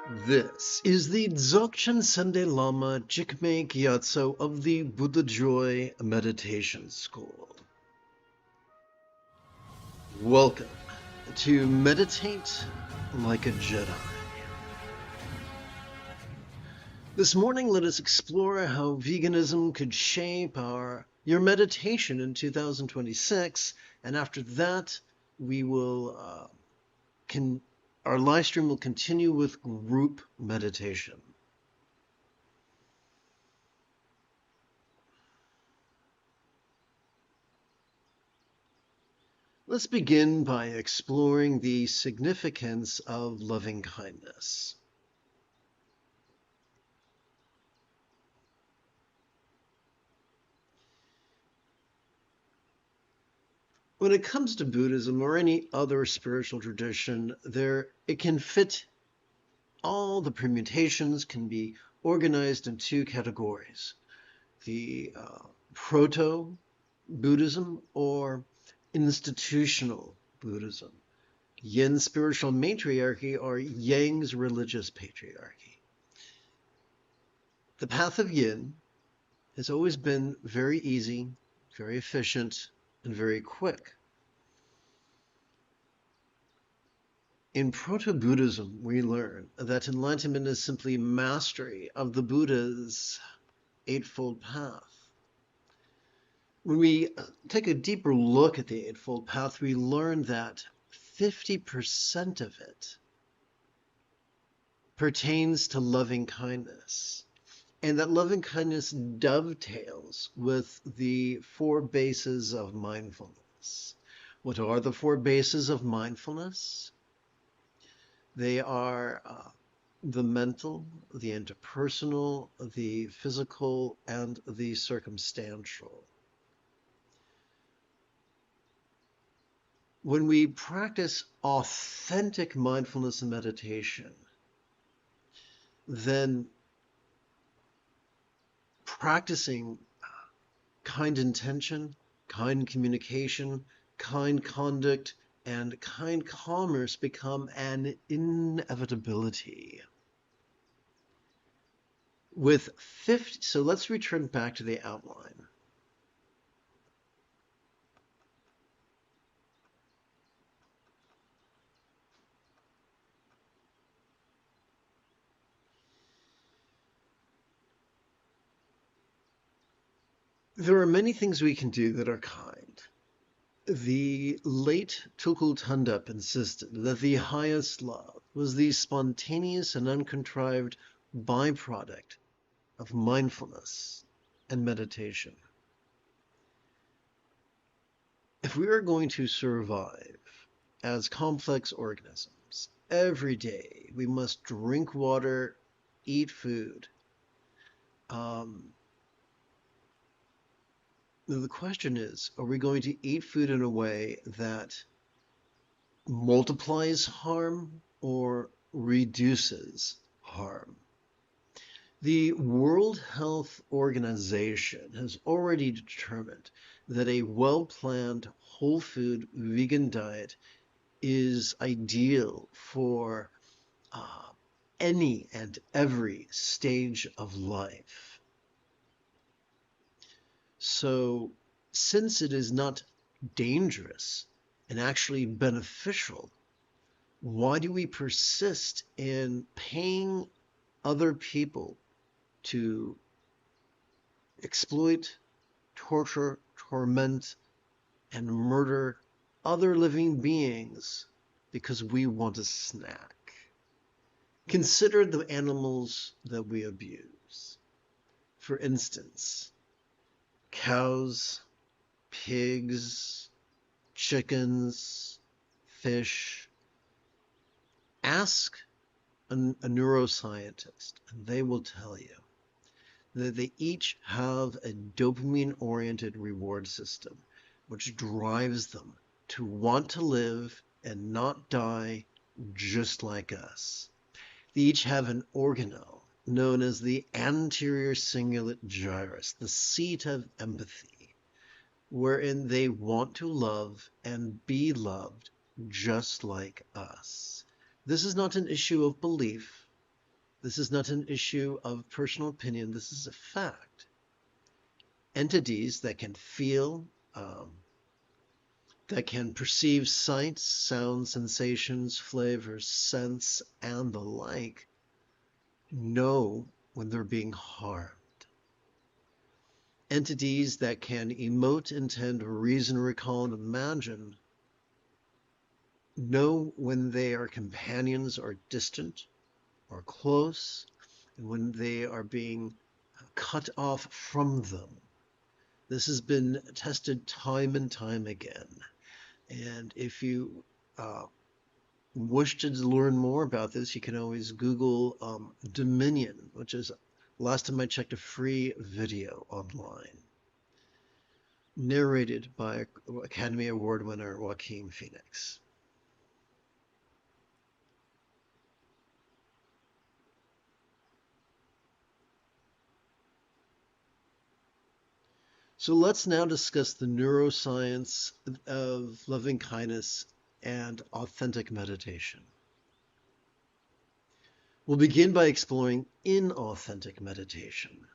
This is the Dzogchen Sunday Lama Jigme Gyatso of the Buddha Joy Meditation School. Welcome to Meditate Like a Jedi. This morning, let us explore how veganism could shape your meditation in 2026, and after that, we will our live stream will continue with group meditation. Let's begin by exploring the significance of loving kindness. When it comes to Buddhism or any other spiritual tradition, it can fit all the permutations can be organized in two categories: the proto-Buddhism or institutional Buddhism, Yin's spiritual matriarchy or Yang's religious patriarchy. The path of Yin has always been very easy, very efficient, and very quick. In proto-Buddhism, we learn that enlightenment is simply mastery of the Buddha's Eightfold Path. When we take a deeper look at the Eightfold Path, we learn that 50% of it pertains to loving kindness, and that loving kindness dovetails with the four bases of mindfulness. What are the four bases of mindfulness? They are the mental, the interpersonal, the physical, and the circumstantial. When we practice authentic mindfulness and meditation, then practicing kind intention, kind communication, kind conduct, and kind commerce become an inevitability. So let's return back to the outline. There are many things we can do that are kind. The late Tulku Thondup insisted that the highest love was the spontaneous and uncontrived byproduct of mindfulness and meditation. If we are going to survive as complex organisms, every day we must drink water, eat food. The question is, are we going to eat food in a way that multiplies harm or reduces harm? The World Health Organization has already determined that a well-planned whole food vegan diet is ideal for any and every stage of life. So, since it is not dangerous and actually beneficial, why do we persist in paying other people to exploit, torture, torment, and murder other living beings because we want a snack? Consider the animals that we abuse. For instance, cows, pigs, chickens, fish. Ask a neuroscientist, and they will tell you that they each have a dopamine-oriented reward system, which drives them to want to live and not die just like us. They each have an organelle known as the anterior cingulate gyrus, the seat of empathy, wherein they want to love and be loved just like us. This is not an issue of belief. This is not an issue of personal opinion. This is a fact. Entities that can feel, that can perceive sights, sounds, sensations, flavors, scents, and the like, know when they're being harmed. Entities that can emote, intend, reason, recall, and imagine know when they are companions or distant or close, and when they are being cut off from them. This has been tested time and time again. And if you wish to learn more about this, you can always Google Dominion, which is, last time I checked, a free video online, narrated by Academy Award winner Joaquin Phoenix. So let's now discuss the neuroscience of loving kindness and authentic meditation. We'll begin by exploring inauthentic meditation.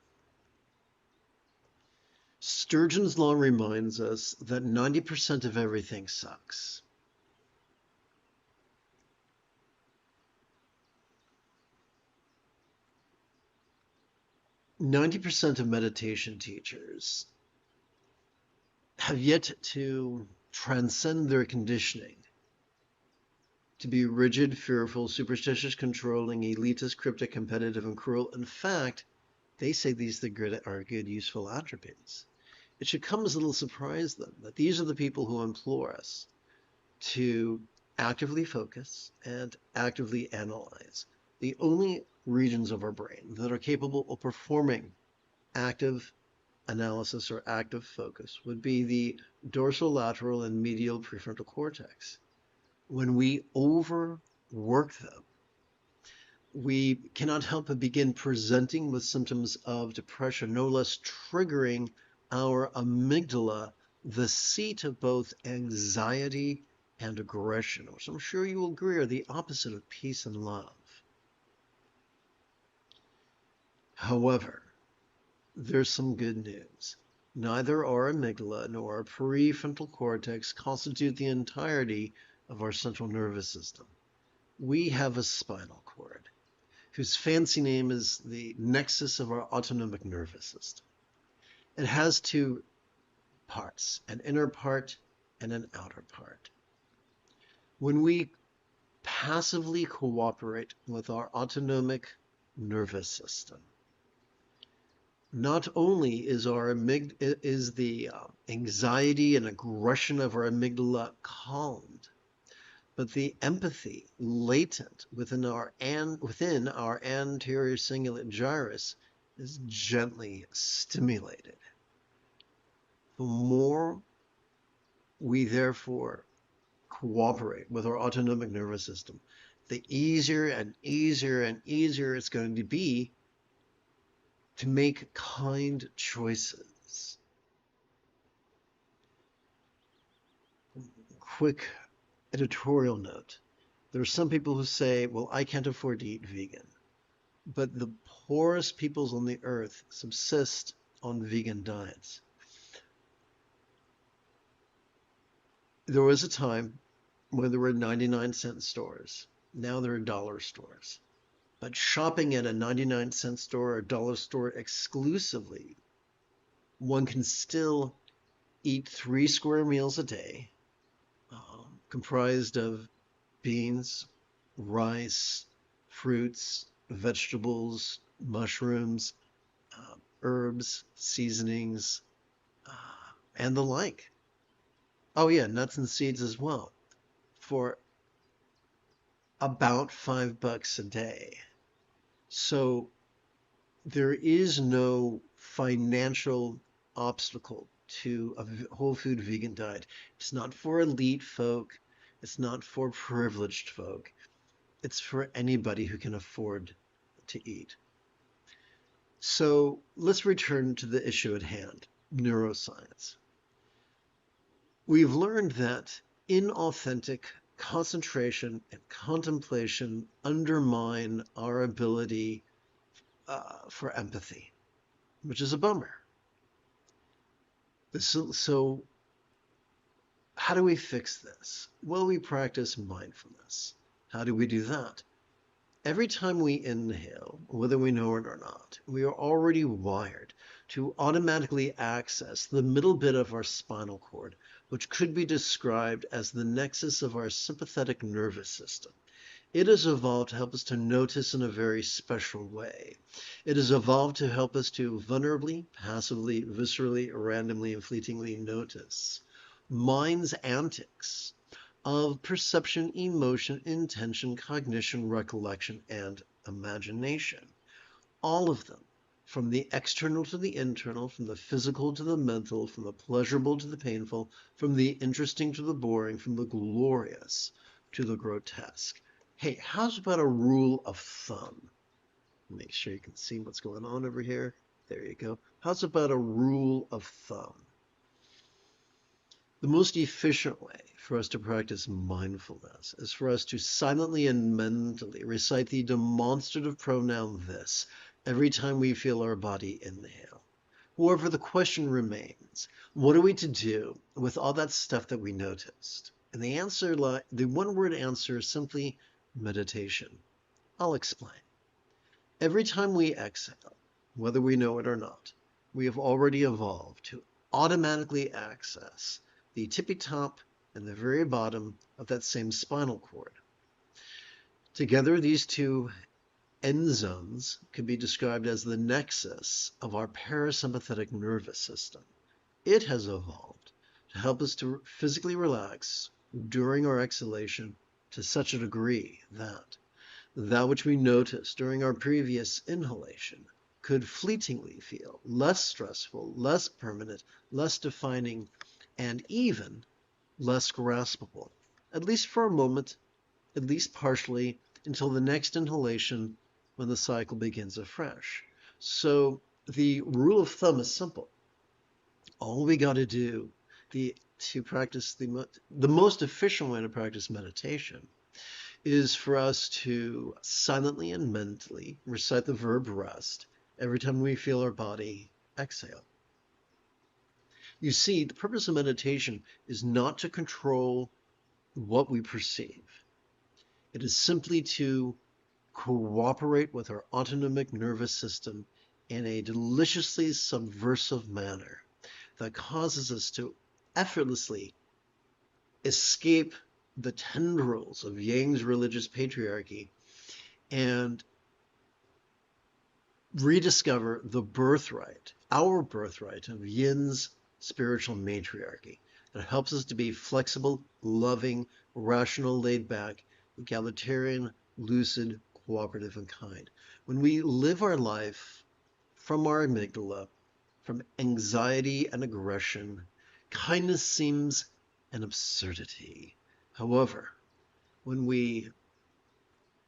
Sturgeon's law reminds us that 90% of everything sucks. "90% of meditation teachers have yet to transcend their conditioning to be rigid, fearful, superstitious, controlling, elitist, cryptic, competitive, and cruel. In fact, they say these are good, useful attributes. It should come as a little surprise then that these are the people who implore us to actively focus and actively analyze. The only regions of our brain that are capable of performing active analysis or active focus would be the dorsolateral and medial prefrontal cortex. When we overwork them, we cannot help but begin presenting with symptoms of depression, no less triggering our amygdala, the seat of both anxiety and aggression, which I'm sure you will agree are the opposite of peace and love. However, there's some good news. Neither our amygdala nor our prefrontal cortex constitute the entirety of our central nervous system. We have a spinal cord, whose fancy name is the nexus of our autonomic nervous system. It has two parts, an inner part and an outer part. When we passively cooperate with our autonomic nervous system, not only is the anxiety and aggression of our amygdala calmed, but the empathy latent within our anterior cingulate gyrus is gently stimulated. The more we therefore cooperate with our autonomic nervous system, the easier and easier and easier it's going to be to make kind choices. Quick editorial note. There are some people who say, well, I can't afford to eat vegan. But the poorest peoples on the earth subsist on vegan diets. There was a time when there were 99-cent stores. Now there are dollar stores. But shopping at a 99-cent store or dollar store exclusively, one can still eat 3 square meals a day, comprised of beans, rice, fruits, vegetables, mushrooms, herbs, seasonings, and the like. Oh yeah, nuts and seeds as well, for about $5 a day. So there is no financial obstacle to a whole food vegan diet. It's not for elite folk. It's not for privileged folk. It's for anybody who can afford to eat. So let's return to the issue at hand, neuroscience. We've learned that inauthentic concentration and contemplation undermine our ability for empathy, which is a bummer. So how do we fix this? Well, we practice mindfulness. How do we do that? Every time we inhale, whether we know it or not, we are already wired to automatically access the middle bit of our spinal cord, which could be described as the nexus of our sympathetic nervous system. It has evolved to help us to notice in a very special way. It has evolved to help us to vulnerably, passively, viscerally, randomly, and fleetingly notice mind's antics of perception, emotion, intention, cognition, recollection, and imagination. All of them, from the external to the internal, from the physical to the mental, from the pleasurable to the painful, from the interesting to the boring, from the glorious to the grotesque. Hey, how's about a rule of thumb? Make sure you can see what's going on over here. There you go. How's about a rule of thumb? The most efficient way for us to practice mindfulness is for us to silently and mentally recite the demonstrative pronoun this every time we feel our body inhale. However, the question remains, what are we to do with all that stuff that we noticed? And the one-word answer is simply meditation. I'll explain. Every time we exhale, whether we know it or not, we have already evolved to automatically access the tippy top and the very bottom of that same spinal cord. Together, these two end zones can be described as the nexus of our parasympathetic nervous system. It has evolved to help us to physically relax during our exhalation to such a degree that which we noticed during our previous inhalation could fleetingly feel less stressful, less permanent, less defining, and even less graspable, at least for a moment, at least partially, until the next inhalation when the cycle begins afresh. So the rule of thumb is simple. All we got to do to practice the most efficient way to practice meditation is for us to silently and mentally recite the verb rest every time we feel our body exhale. You see, the purpose of meditation is not to control what we perceive. It is simply to cooperate with our autonomic nervous system in a deliciously subversive manner that causes us to effortlessly escape the tendrils of Yang's religious patriarchy and rediscover the birthright, our birthright of Yin's spiritual matriarchy. It helps us to be flexible, loving, rational, laid back, egalitarian, lucid, cooperative, and kind. When we live our life from our amygdala, from anxiety and aggression, kindness seems an absurdity. However, when we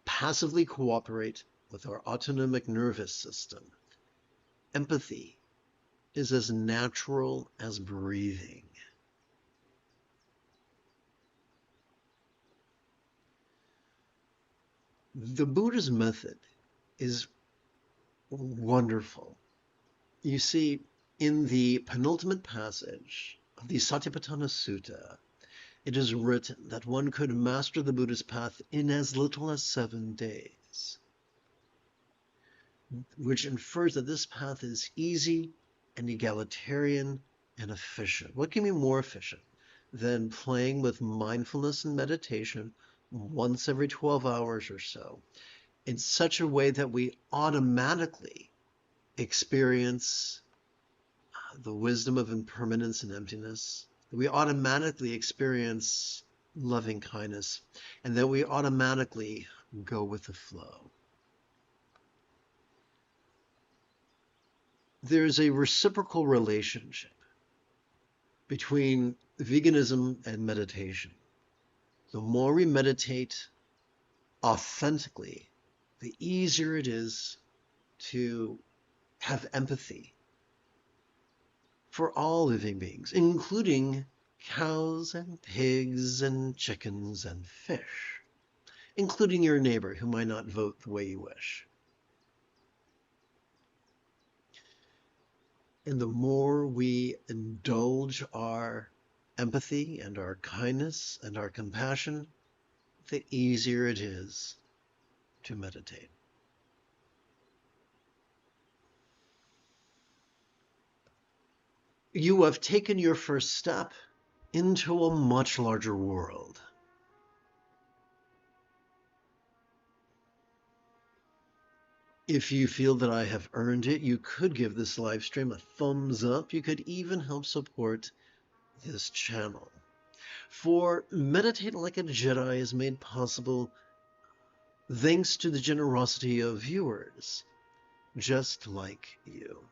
passively cooperate with our autonomic nervous system, empathy is as natural as breathing. The Buddha's method is wonderful. You see, in the penultimate passage of the Satipatthana Sutta, it is written that one could master the Buddha's path in as little as 7 days, which infers that this path is easy and egalitarian and efficient. What can be more efficient than playing with mindfulness and meditation once every 12 hours or so in such a way that we automatically experience the wisdom of impermanence and emptiness, that we automatically experience loving kindness, and that we automatically go with the flow. There's a reciprocal relationship between veganism and meditation. The more we meditate authentically, the easier it is to have empathy for all living beings, including cows and pigs and chickens and fish, including your neighbor who might not vote the way you wish. And the more we indulge our empathy and our kindness and our compassion, the easier it is to meditate. You have taken your first step into a much larger world. If you feel that I have earned it, you could give this live stream a thumbs up. You could even help support this channel. For Meditate Like a Jedi is made possible thanks to the generosity of viewers just like you.